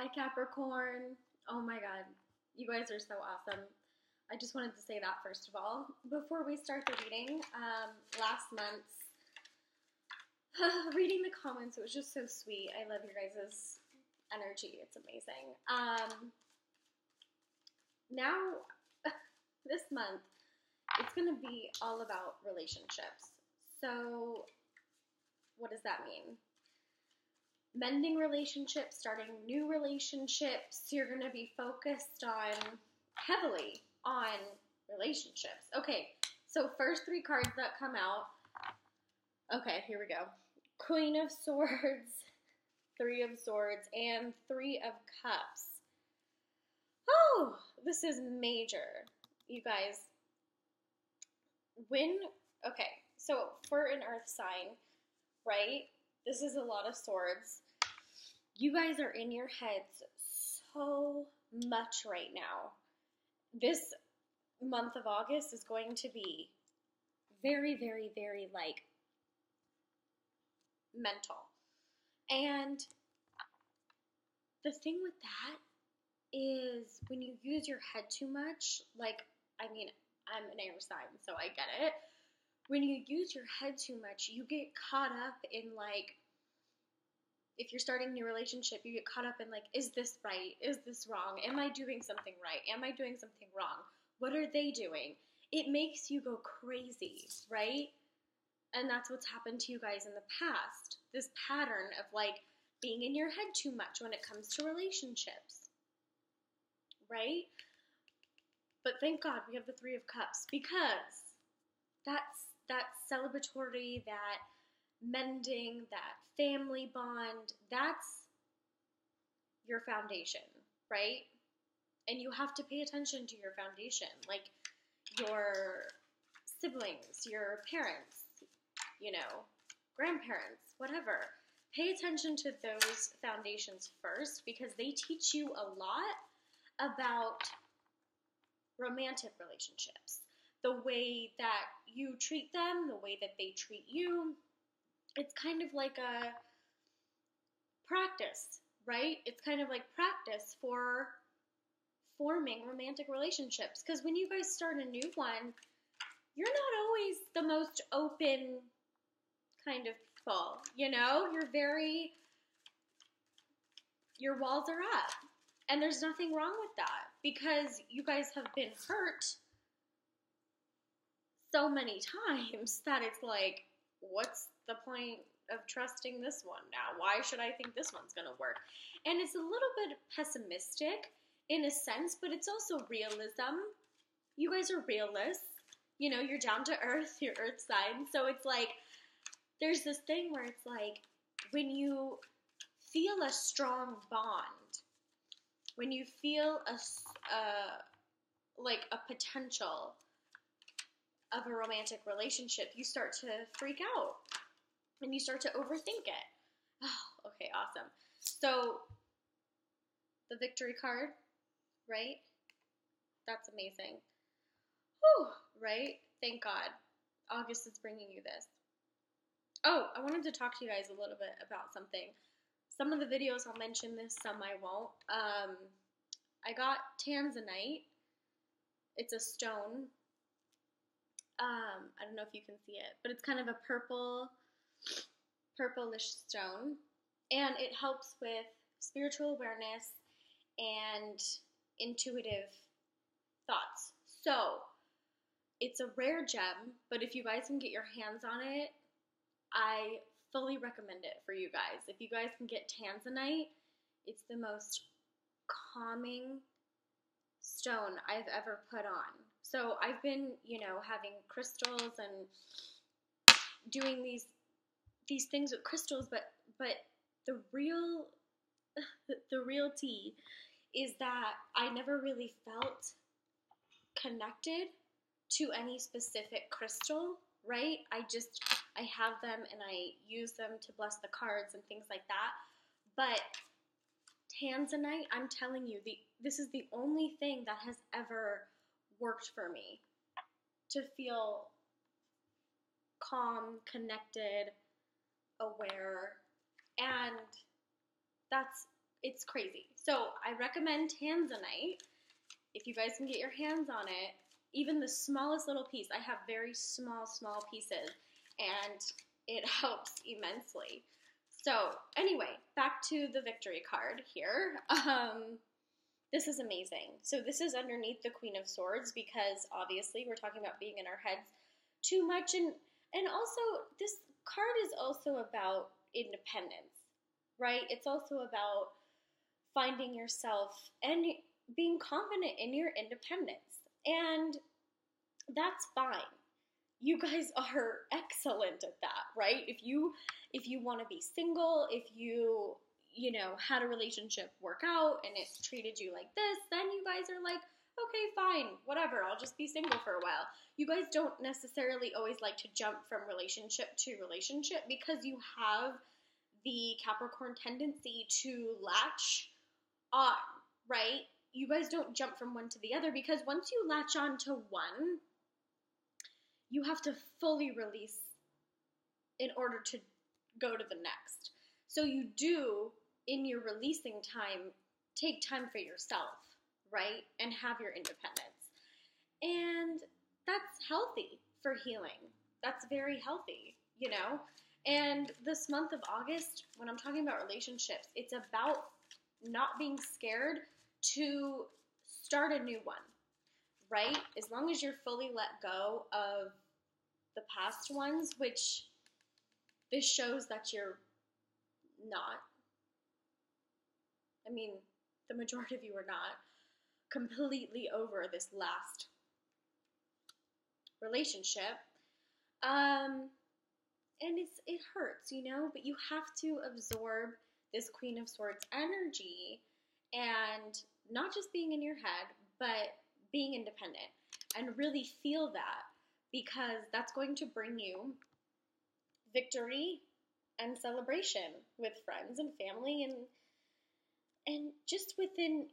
Hi, Capricorn. Oh my God. You guys are so awesome. I just wanted to say that first of all. Before we start the reading, last month's reading the comments, it was just so sweet. I love your guys' energy. It's amazing. Now, this month, it's going to be all about relationships. So, what does that mean? Mending relationships, starting new relationships. You're going to be focused heavily on relationships. Okay, so first three cards that come out. Okay, here we go. Queen of Swords, Three of Swords, and Three of Cups. Oh, this is major, you guys. Okay, so for an earth sign, right? This is a lot of swords. You guys are in your heads so much right now. This month of August is going to be very, very, very, mental. And the thing with that is when you use your head too much, I'm an air sign, so I get it. When you use your head too much, you get caught up in, if you're starting a new relationship, you get caught up in, is this right? Is this wrong? Am I doing something right? Am I doing something wrong? What are they doing? It makes you go crazy, right? And that's what's happened to you guys in the past. This pattern of, being in your head too much when it comes to relationships, right? But thank God we have the Three of Cups, because that's that celebratory, that mending, that family bond, that's your foundation, right? And you have to pay attention to your foundation, like your siblings, your parents, grandparents, whatever. Pay attention to those foundations first, because they teach you a lot about romantic relationships. The way that you treat them, the way that they treat you. It's kind of like a practice, right? It's kind of like practice for forming romantic relationships. Because when you guys start a new one, you're not always the most open kind of people, your walls are up. And there's nothing wrong with that, because you guys have been hurt so many times that it's like, what's the point of trusting this one now? Why should I think this one's going to work? And it's a little bit pessimistic in a sense, but it's also realism. You guys are realists. You're down to earth, you're earth sign. So it's there's this thing where it's when you feel a strong bond, when you feel a potential of a romantic relationship, you start to freak out and you start to overthink it. Oh, okay, awesome. So the victory card, right? That's amazing. Whew, right? Thank God. August is bringing you this. Oh, I wanted to talk to you guys a little bit about something. Some of the videos I'll mention this, some I won't. I got Tanzanite. It's a stone. I don't know if you can see it, but it's kind of a purplish stone, and it helps with spiritual awareness and intuitive thoughts. So it's a rare gem, but if you guys can get your hands on it, I fully recommend it for you guys. If you guys can get Tanzanite, it's the most calming stone I've ever put on. So I've been, having crystals and doing these things with crystals, but the real tea is that I never really felt connected to any specific crystal, right? I have them and I use them to bless the cards and things like that. But Tanzanite, I'm telling you, this is the only thing that has ever worked for me to feel calm, connected, aware, and that's it's crazy. So I recommend Tanzanite. If you guys can get your hands on it, even the smallest little piece. I have very small pieces, and it helps immensely. So anyway, back to the victory card here. This is amazing. So this is underneath the Queen of Swords because obviously we're talking about being in our heads too much, and also this card is also about independence, right? It's also about finding yourself and being confident in your independence. And that's fine. You guys are excellent at that, right? If you want to be single, if you had a relationship work out and it treated you like this, then you guys are like, okay, fine, whatever, I'll just be single for a while. You guys don't necessarily always like to jump from relationship to relationship because you have the Capricorn tendency to latch on, right? You guys don't jump from one to the other because once you latch on to one, you have to fully release in order to go to the next. So you do, in your releasing time, take time for yourself, right? And have your independence. And that's healthy for healing. That's very healthy, And this month of August, when I'm talking about relationships, it's about not being scared to start a new one, right? As long as you're fully let go of the past ones, which this shows that you're not. I mean, the majority of you are not completely over this last relationship. And it hurts, but you have to absorb this Queen of Swords energy and not just being in your head, but being independent and really feel that, because that's going to bring you victory and celebration with friends and family and just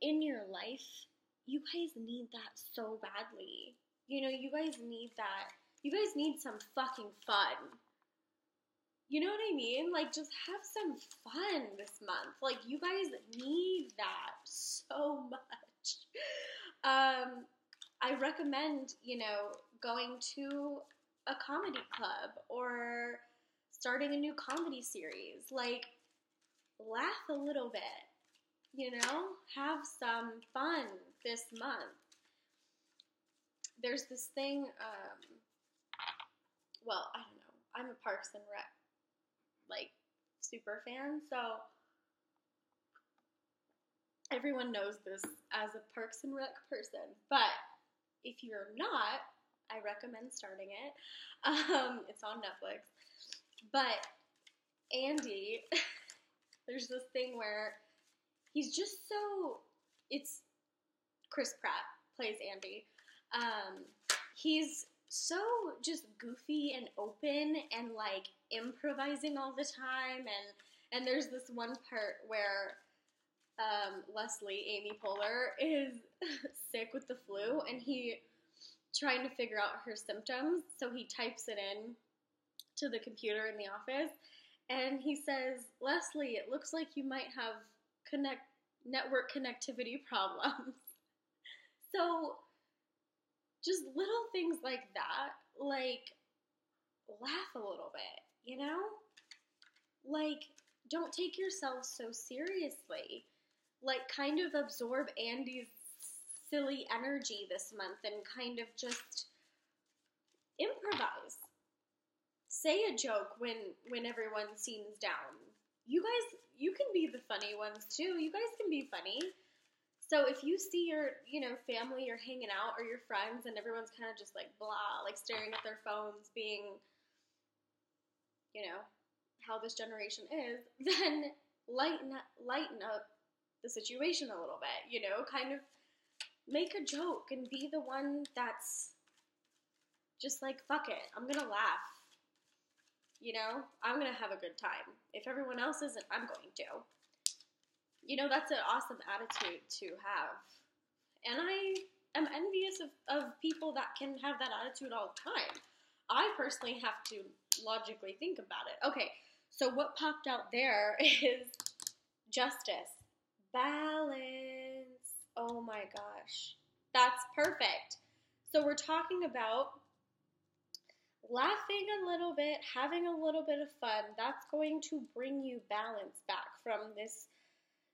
in your life. You guys need that so badly. You guys need that. You guys need some fucking fun. You know what I mean? Like, just have some fun this month. Like, you guys need that so much. I recommend, going to a comedy club or starting a new comedy series. Like, laugh a little bit, have some fun this month. There's this thing, well, I don't know. I'm a Parks and Rec, super fan, so everyone knows this as a Parks and Rec person. But if you're not, I recommend starting it. It's on Netflix. But Andy, there's this thing where he's just it's Chris Pratt plays Andy. He's so just goofy and open and improvising all the time, and there's this one part where Leslie, Amy Poehler, is sick with the flu, and he trying to figure out her symptoms, so he types it in to the computer in the office, and he says, Leslie, it looks like you might have network connectivity problems. So just little things like that, laugh a little bit, don't take yourself so seriously. Kind of absorb Andy's silly energy this month and kind of just improvise. Say a joke when everyone seems down. You guys, you can be the funny ones too. You guys can be funny. So if you see your, family, you're hanging out, or your friends, and everyone's kind of just blah, staring at their phones, being, how this generation is, then lighten up the situation a little bit, kind of make a joke and be the one that's just fuck it, I'm gonna laugh, I'm gonna have a good time. If everyone else isn't, I'm going to. That's an awesome attitude to have. And I am envious of people that can have that attitude all the time. I personally have to logically think about it. Okay, so what popped out there is justice. Balance. Oh my gosh. That's perfect. So we're talking about laughing a little bit, having a little bit of fun. That's going to bring you balance back from this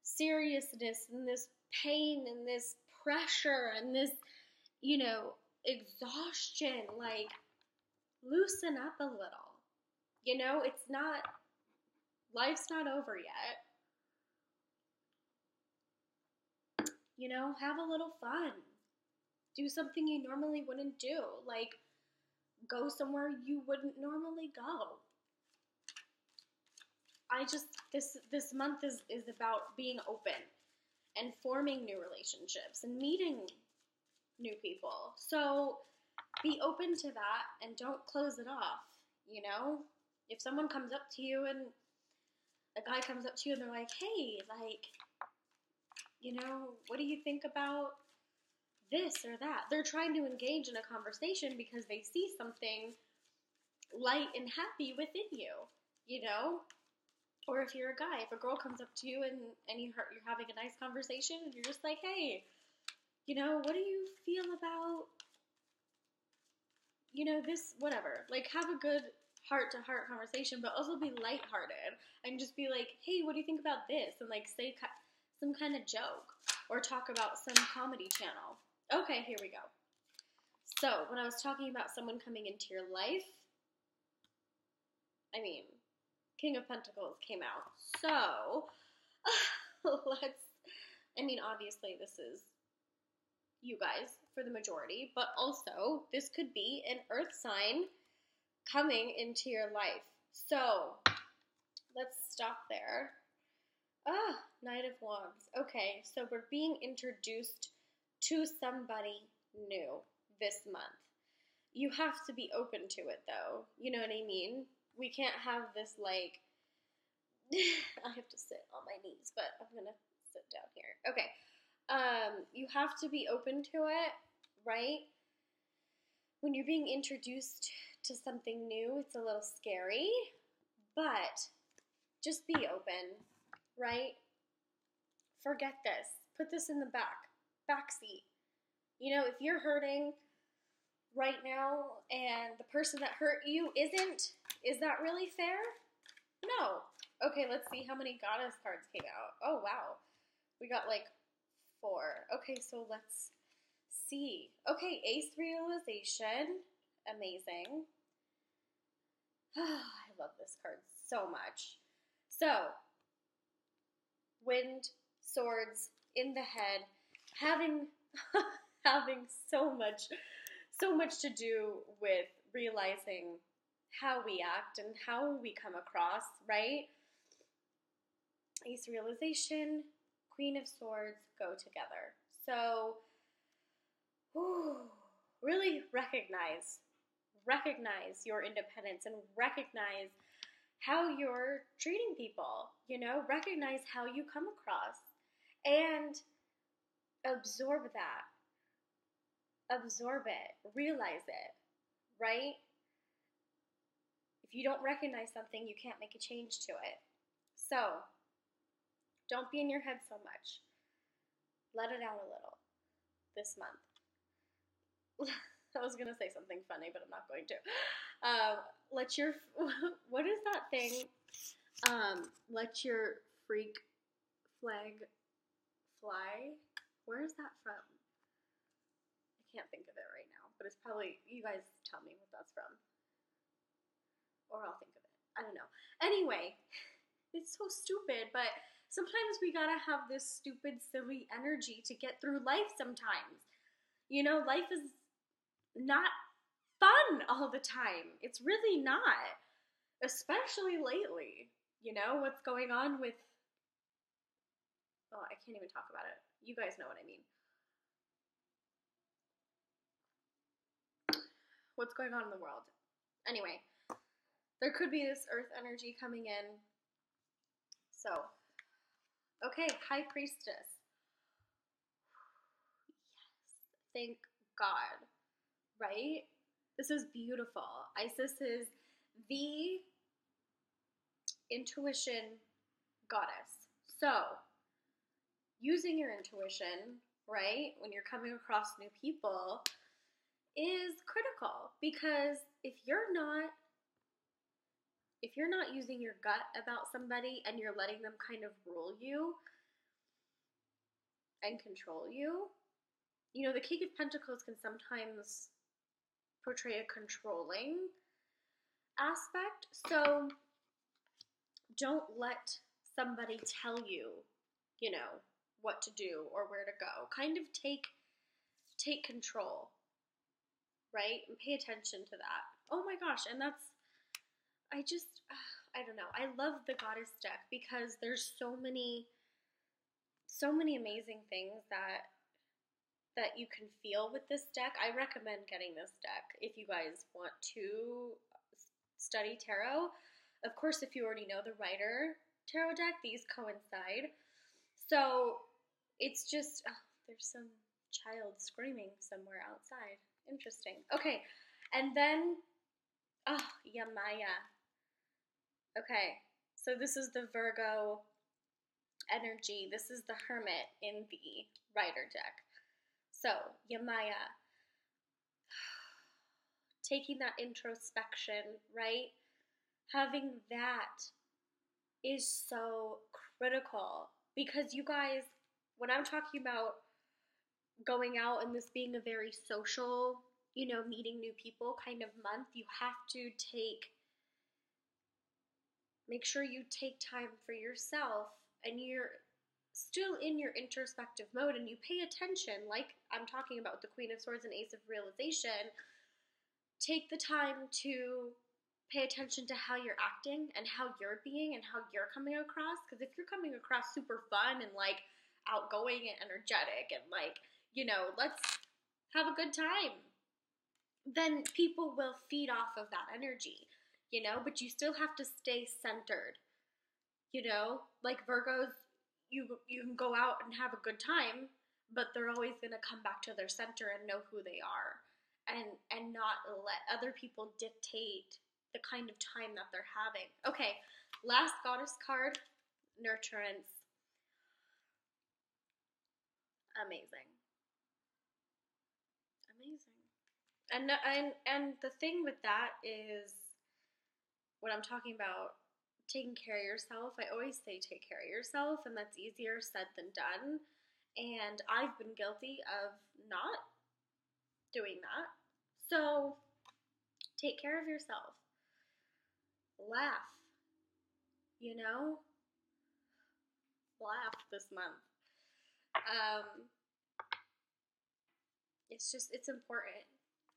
seriousness and this pain and this pressure and this, exhaustion. Like, loosen up a little. Life's not over yet. Have a little fun. Do something you normally wouldn't do. Like, go somewhere you wouldn't normally go. This month is about being open and forming new relationships and meeting new people. So be open to that and don't close it off, If someone comes up to you and a guy comes up to you and they're like, hey, like, what do you think about this or that? They're trying to engage in a conversation because they see something light and happy within you, Or if you're a guy, if a girl comes up to you and you're having a nice conversation and you're just like, hey, what do you feel about, this, whatever. Like, have a good heart-to-heart conversation, but also be lighthearted and just be like, hey, what do you think about this? And, like, say some kind of joke or talk about some comedy channel. Okay, here we go. So, when I was talking about someone coming into your life, King of Pentacles came out. So, obviously this is you guys for the majority, but also this could be an earth sign coming into your life. So, let's stop there. Knight of Wands. Okay, so we're being introduced to somebody new this month. You have to be open to it, though. You know what I mean? We can't have this, like, I have to sit on my knees, but I'm going to sit down here. Okay. You have to be open to it, right? When you're being introduced to something new, it's a little scary, but just be open, right? Forget this. Put this in the back seat. If you're hurting right now and the person that hurt you is that really fair? No. Okay, let's see how many goddess cards came out. Oh, wow. We got like 4. Okay, so let's see. Okay, Ace Realization. Amazing. I love this card so much. So, Wind, Swords, in the head, having so much to do with realizing how we act and how we come across, right? Ace Realization, Queen of Swords go together. So, really recognize your independence and recognize how you're treating people, recognize how you come across and absorb that. Absorb it, realize it, right? If you don't recognize something, you can't make a change to it. So, don't be in your head so much. Let it out a little this month. I was going to say something funny, but I'm not going to. What is that thing? Let your freak flag fly. Where is that from? I can't think of it right now, but it's probably, you guys tell me what that's from. Or I'll think of it. I don't know. Anyway, it's so stupid, but sometimes we gotta have this stupid, silly energy to get through life sometimes. Life is not fun all the time. It's really not. Especially lately. What's going on with... Oh, I can't even talk about it. You guys know what I mean. What's going on in the world. Anyway, there could be this earth energy coming in. So, okay, High Priestess. Yes, thank God, right? This is beautiful. Isis is the intuition goddess. So, using your intuition, right, when you're coming across new people is critical, because if you're not using your gut about somebody and you're letting them kind of rule you and control you, you know, the King of Pentacles can sometimes portray a controlling aspect. So don't let somebody tell you, you know, what to do or where to go. Kind of take control, right? And pay attention to that. Oh my gosh, and that's, I don't know. I love the Goddess deck because there's so many amazing things that you can feel with this deck. I recommend getting this deck if you guys want to study tarot. Of course, if you already know the Rider tarot deck, these coincide. So it's just, there's some child screaming somewhere outside. Interesting. Okay, and then, Yamaya. Okay, so this is the Virgo energy. This is the Hermit in the Rider deck. So, Yamaya, taking that introspection, right? Having that is so critical, because you guys, when I'm talking about going out and this being a very social, you know, meeting new people kind of month, you have to make sure you take time for yourself and you're still in your introspective mode and you pay attention, like I'm talking about the Queen of Swords and Ace of Realization. Take the time to pay attention to how you're acting and how you're being and how you're coming across, because if you're coming across super fun and like outgoing and energetic and like, you know, let's have a good time, then people will feed off of that energy, you know, but you still have to stay centered, you know, like Virgos, you can go out and have a good time, but they're always going to come back to their center and know who they are, and not let other people dictate the kind of time that they're having. Okay, last Goddess card, Nurturance. Amazing. And the thing with that is, when I'm talking about taking care of yourself, I always say take care of yourself, and that's easier said than done. And I've been guilty of not doing that. So take care of yourself. Laugh. You know? Laugh this month. It's important.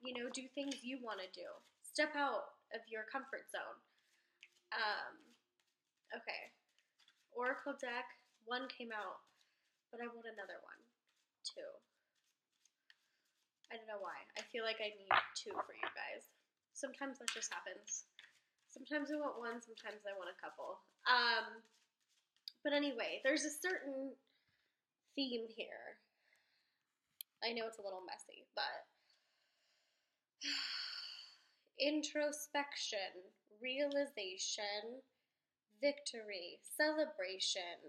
You know, do things you want to do. Step out of your comfort zone. Okay. Oracle deck, one came out, but I want another one. Two. I don't know why. I feel like I need two for you guys. Sometimes that just happens. Sometimes I want one, sometimes I want a couple. But anyway, there's a certain theme here. I know it's a little messy, but introspection, realization, victory, celebration,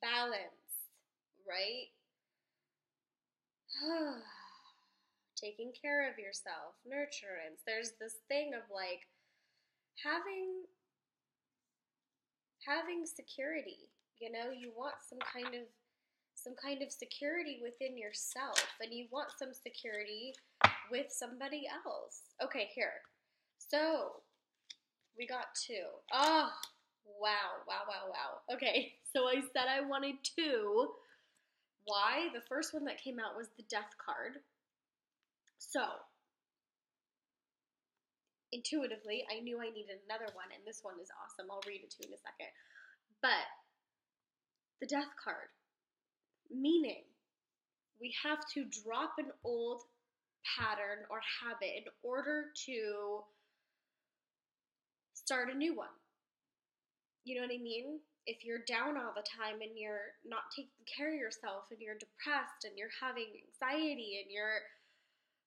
balance, right? Taking care of yourself, nurturance. There's this thing of like having security. You know, you want some kind of security within yourself, and you want some security with somebody else. Okay, here. So we got two. Oh, wow. Okay, so I said I wanted two. Why? The first one that came out was the Death card. So intuitively, I knew I needed another one, and this one is awesome. I'll read it to you in a second. But the Death card, meaning we have to drop an old pattern or habit in order to start a new one. You know what I mean? If you're down all the time and you're not taking care of yourself and you're depressed and you're having anxiety and you're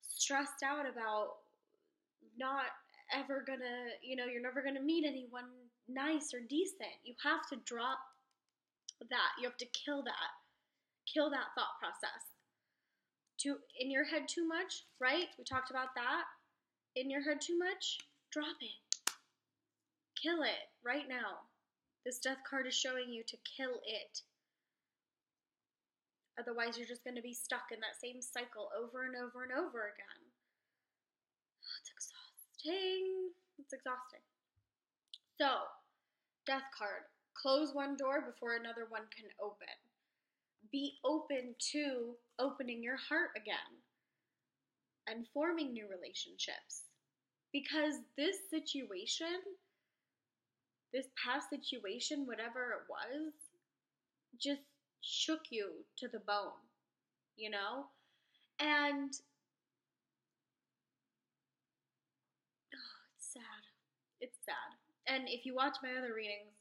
stressed out about not ever gonna, you know, you're never gonna meet anyone nice or decent, you have to drop that. You have to kill that. Kill that thought process. In your head too much, right? We talked about that. In your head too much, drop it. Kill it right now. This death card is showing you to kill it. Otherwise, you're just going to be stuck in that same cycle over and over and over again. It's exhausting. It's exhausting. So, death card. Close one door before another one can open. Be open to opening your heart again and forming new relationships. Because this situation, this past situation, whatever it was, just shook you to the bone, you know? And it's sad. It's sad. And if you watch my other readings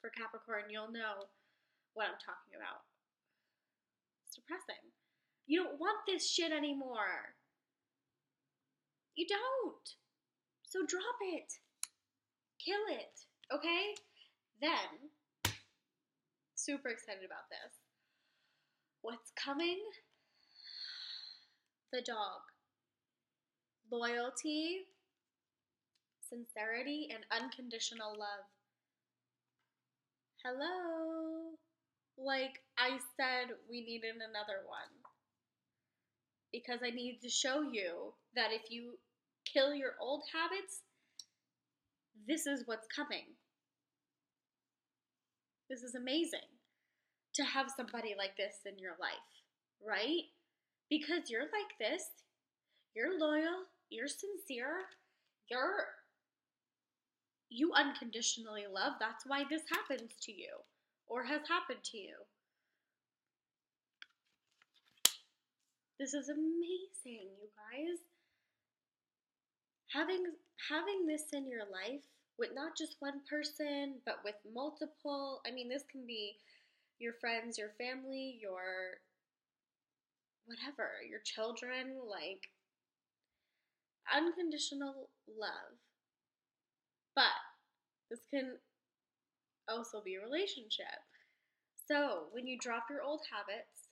for Capricorn, you'll know what I'm talking about. It's depressing. You don't want this shit anymore. You don't. So drop it. Kill it. Okay? Then, super excited about this. What's coming? The dog. Loyalty, sincerity, and unconditional love. Hello. Like I said, we needed another one. Because I need to show you that if you kill your old habits, this is what's coming. This is amazing to have somebody like this in your life, right? Because you're like this, you're loyal, you're sincere, you unconditionally love. That's why this happens to you or has happened to you. This is amazing, you guys. Having this in your life with not just one person, but with multiple. I mean, this can be your friends, your family, your whatever, your children, like unconditional love. But this can also be a relationship. So when you drop your old habits,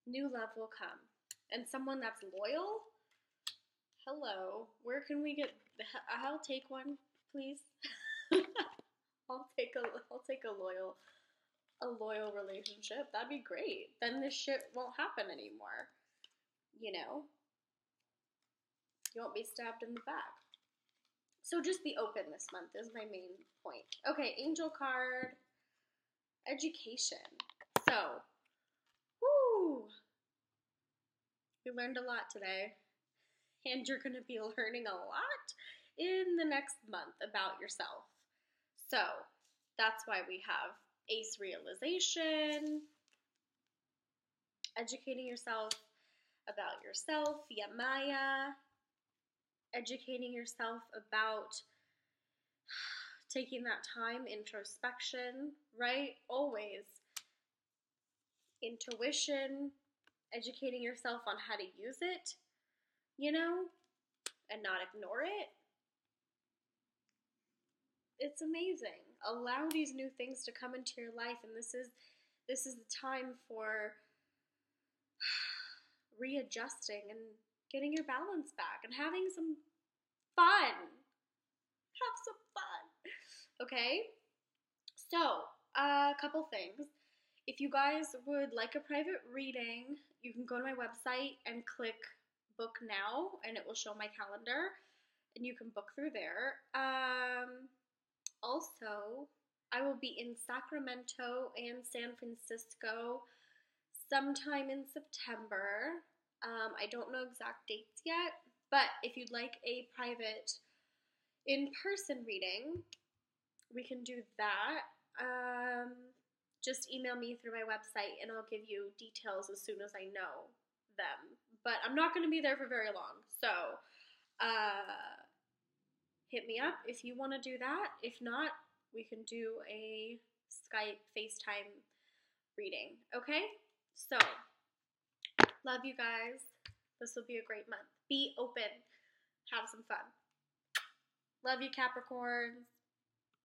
new love will come. And someone that's loyal, hello, where can we get, I'll take one, please. I'll take a loyal relationship. That'd be great. Then this shit won't happen anymore. You know? You won't be stabbed in the back. So just be open this month is my main point. Okay, angel card. Education. So, whoo! We learned a lot today. And you're going to be learning a lot in the next month about yourself. So, that's why we have Ace Realization, educating yourself about yourself via Maya, educating yourself about taking that time, introspection, right? Always. Intuition, educating yourself on how to use it, you know, and not ignore it. It's amazing. Allow these new things to come into your life, and this is the time for readjusting and getting your balance back and having some fun. Have some fun. Okay? So, a couple things. If you guys would like a private reading, you can go to my website and click book now, and it will show my calendar, and you can book through there. Also, I will be in Sacramento and San Francisco sometime in September. I don't know exact dates yet, but if you'd like a private in-person reading, we can do that. Just email me through my website and I'll give you details as soon as I know them. But I'm not going to be there for very long, so hit me up if you want to do that. If not, we can do a Skype FaceTime reading, okay? So, love you guys. This will be a great month. Be open. Have some fun. Love you, Capricorns.